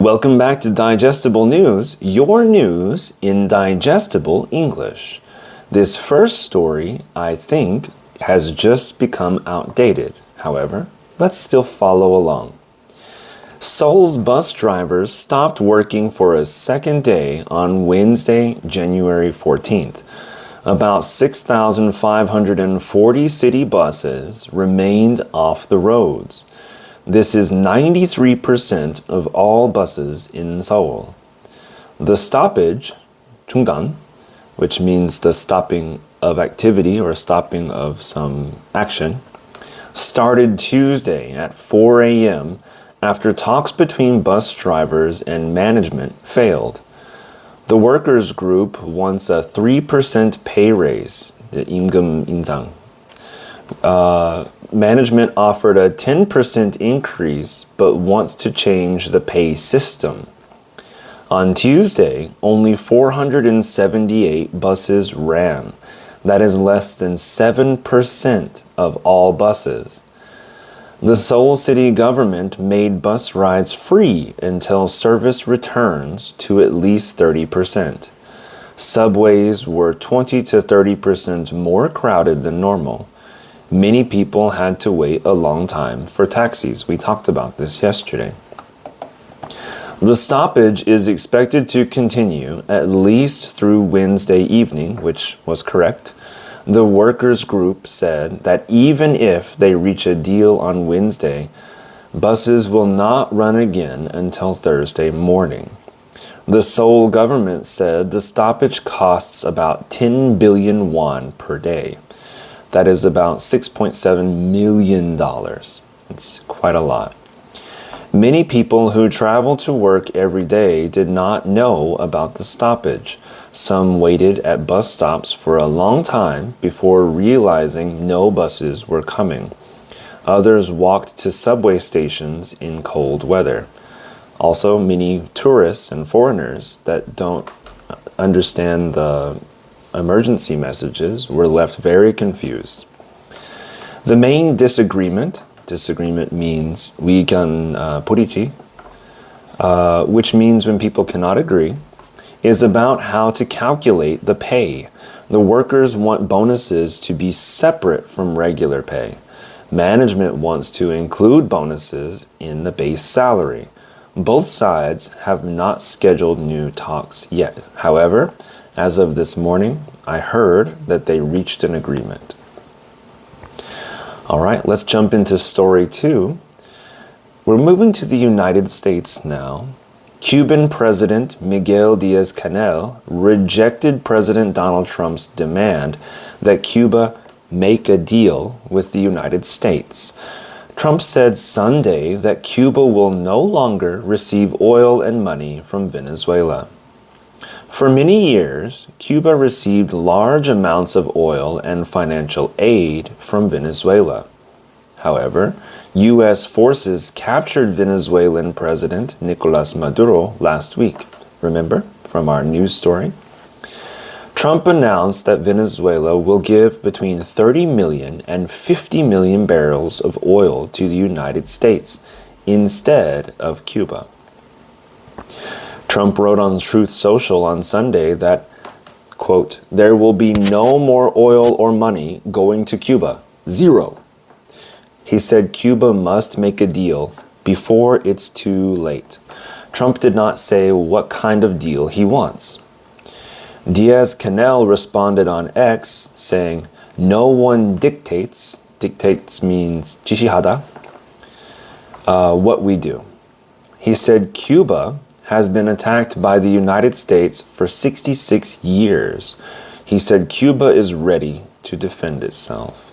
Welcome back to Digestible News, your news in digestible English. This first story, I think, has just become outdated. However, let's still follow along. Seoul's bus drivers stopped working for a second day on Wednesday, January 14th. About 6,540 city buses remained off the roads. This is 93% of all buses in Seoul. The stoppage, 중단, which means the stopping of activity or stopping of some action, started Tuesday at 4 a.m. after talks between bus drivers and management failed. The workers' group wants a 3% pay raise, the 임금 인상. Management offered a 10% increase but wants to change the pay system. On Tuesday, only 478 buses ran. That is less than 7% of all buses. The Seoul city government made bus rides free until service returns to at least 30%. Subways were 20 to 30% more crowded than normal. Many people had to wait a long time for taxis. We talked about this yesterday. The stoppage is expected to continue at least through Wednesday evening, which was correct. The workers' group said that even if they reach a deal on Wednesday, buses will not run again until Thursday morning. The Seoul government said the stoppage costs about 10 billion won per day. That is about $6.7 million. It's quite a lot. Many people who travel to work every day did not know about the stoppage. Some waited at bus stops for a long time before realizing no buses were coming. Others walked to subway stations in cold weather. Also, many tourists and foreigners that don't understand the emergency messages were left very confused. The main disagreement means 의견 불이치, which means when people cannot agree, is about how to calculate the pay. The workers want bonuses to be separate from regular pay. Management wants to include bonuses in the base salary. Both sides have not scheduled new talks yet. However, as of this morning, I heard that they reached an agreement. All right, let's jump into story 2. We're moving to the United States now. Cuban President Miguel Diaz-Canel rejected President Donald Trump's demand that Cuba make a deal with the United States. Trump said Sunday that Cuba will no longer receive oil and money from Venezuela. For many years, Cuba received large amounts of oil and financial aid from Venezuela. However, U.S. forces captured Venezuelan President Nicolas Maduro last week. Remember from our news story? Trump announced that Venezuela will give between 30 million and 50 million barrels of oil to the United States instead of Cuba. Trump wrote on Truth Social on Sunday that, quote, there will be no more oil or money going to Cuba. Zero. He said Cuba must make a deal before it's too late. Trump did not say what kind of deal he wants. Diaz-Canel responded on X saying, no one dictates means 지시하다, what we do. He said Cuba has been attacked by the United States for 66 years. He said Cuba is ready to defend itself.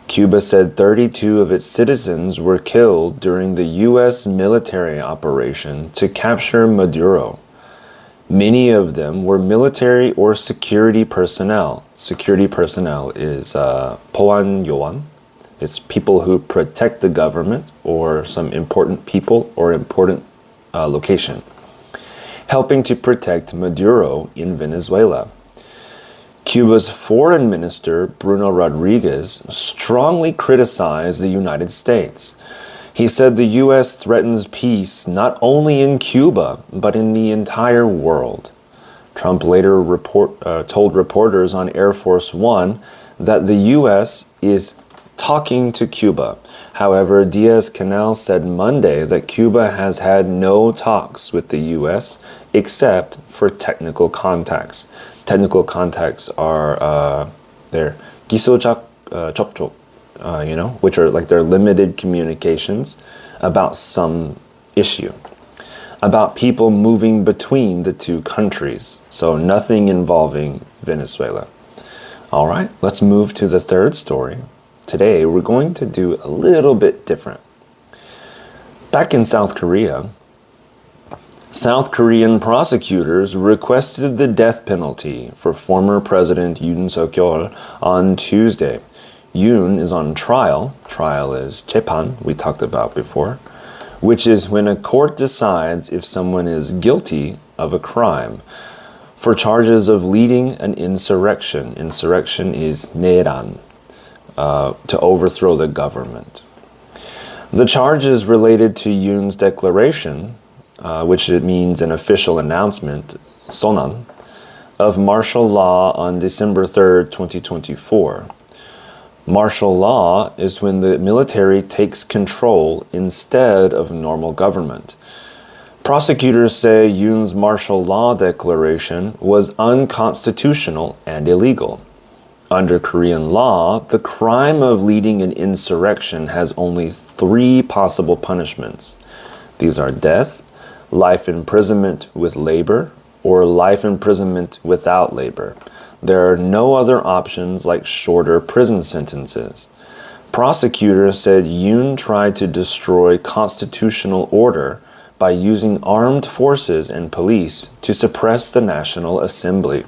Cuba said 32 of its citizens were killed during the U.S. military operation to capture Maduro. Many of them were military or security personnel. Security personnel is 보안 요원. It's people who protect the government or some important people or important location, helping to protect Maduro in Venezuela. Cuba's foreign minister, Bruno Rodriguez, strongly criticized the United States. He said the U.S. threatens peace not only in Cuba, but in the entire world. Trump later told reporters on Air Force One that the U.S. is talking to Cuba. However, Diaz-Canel said Monday that Cuba has had no talks with the U.S. except for technical contacts. Technical contacts are their 기술적 접촉, which are like their limited communications about some issue, about people moving between the two countries. So nothing involving Venezuela. All right, let's move to the third story. Today, we're going to do a little bit different. Back in South Korea, South Korean prosecutors requested the death penalty for former President Yoon Suk-yeol on Tuesday. Yoon is on trial. Trial is 재판, we talked about before, which is when a court decides if someone is guilty of a crime for charges of leading an insurrection. Insurrection is 내란. To overthrow the government. The charges related to Yoon's declaration, which it means an official announcement, 선언, of martial law on December 3rd, 2024. Martial law is when the military takes control instead of normal government. Prosecutors say Yoon's martial law declaration was unconstitutional and illegal. Under Korean law, the crime of leading an insurrection has only 3 possible punishments. These are death, life imprisonment with labor, or life imprisonment without labor. There are no other options like shorter prison sentences. Prosecutors said Yoon tried to destroy constitutional order by using armed forces and police to suppress the National Assembly.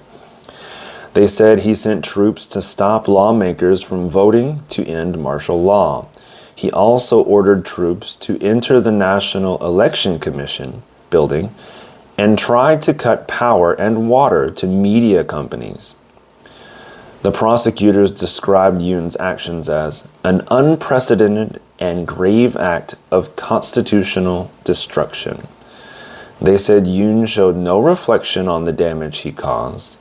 They said he sent troops to stop lawmakers from voting to end martial law. He also ordered troops to enter the National Election Commission building and tried to cut power and water to media companies. The prosecutors described Yoon's actions as an unprecedented and grave act of constitutional destruction. They said Yoon showed no reflection on the damage he caused.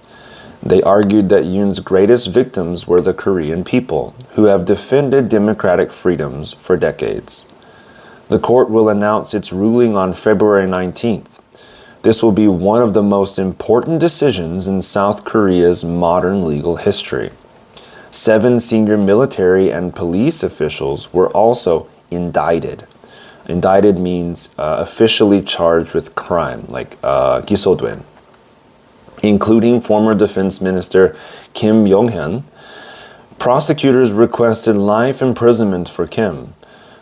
They argued that Yoon's greatest victims were the Korean people, who have defended democratic freedoms for decades. The court will announce its ruling on February 19th. This will be one of the most important decisions in South Korea's modern legal history. 7 senior military and police officials were also indicted. Indicted means officially charged with crime, like 기소된. Including former Defense Minister Kim Yong-hyun. Prosecutors requested life imprisonment for Kim.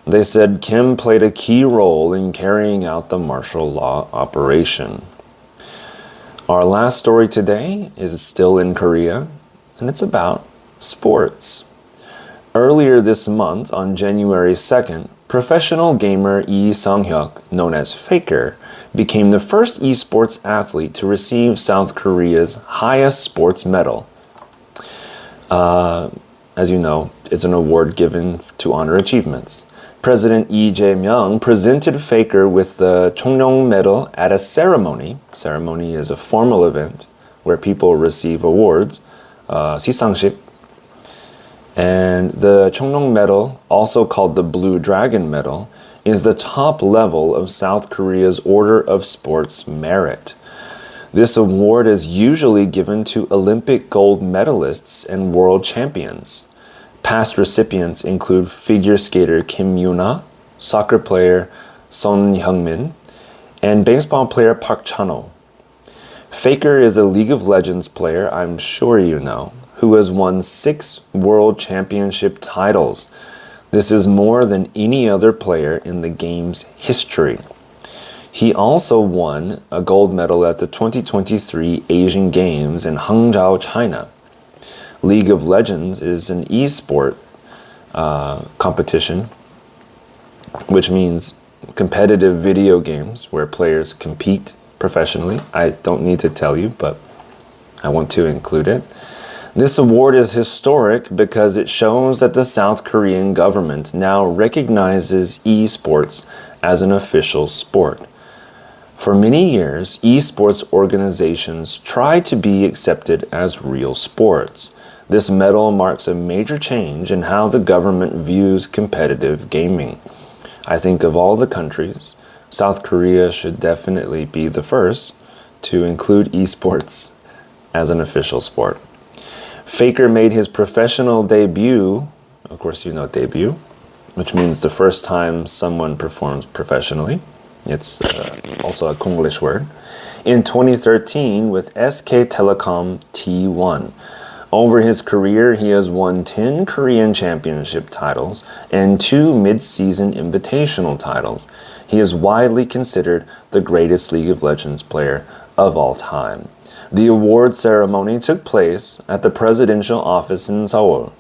They said Kim played a key role in carrying out the martial law operation. Our last story today is still in Korea, and it's about sports. Earlier this month, on January 2nd, professional gamer Lee Sung-hyuk, known as Faker, became the first esports athlete to receive South Korea's highest sports medal. As you know, it's an award given to honor achievements. President Lee Jae-myung presented Faker with the Chongnong Medal at a ceremony. Ceremony is a formal event where people receive awards, 시상식. And the Chongnong Medal, also called the Blue Dragon Medal, is the top level of South Korea's Order of Sports Merit. This award is usually given to Olympic gold medalists and world champions. Past recipients include figure skater Kim Yoona, soccer player Son Heung-min, and baseball player Park Chan-ho. Faker is a League of Legends player I'm sure you know, who has won 6 world championship titles. This is more than any other player in the game's history. He also won a gold medal at the 2023 Asian Games in Hangzhou, China. League of Legends is an e-sport competition, which means competitive video games where players compete professionally. I don't need to tell you, but I want to include it. This award is historic because it shows that the South Korean government now recognizes esports as an official sport. For many years, esports organizations tried to be accepted as real sports. This medal marks a major change in how the government views competitive gaming. I think of all the countries, South Korea should definitely be the first to include esports as an official sport. Faker made his professional debut, of course you know debut, which means the first time someone performs professionally. It's also a Konglish word. In 2013 with SK Telecom T1. Over his career, he has won 10 Korean championship titles and 2 mid-season invitational titles. He is widely considered the greatest League of Legends player of all time. The award ceremony took place at the presidential office in Seoul.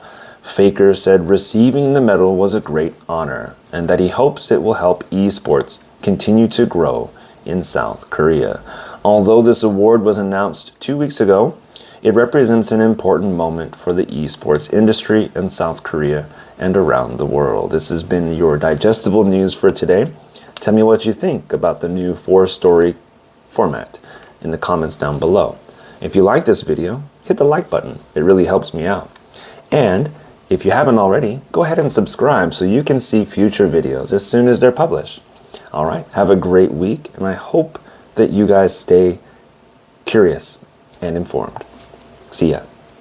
Faker said receiving the medal was a great honor and that he hopes it will help esports continue to grow in South Korea. Although this award was announced 2 weeks ago, it represents an important moment for the esports industry in South Korea and around the world. This has been your digestible news for today. Tell me what you think about the new 4-story format in the comments down below. If you like this video, hit the like button. It really helps me out. And if you haven't already, go ahead and subscribe so you can see future videos as soon as they're published. All right, have a great week, and I hope that you guys stay curious and informed. See ya.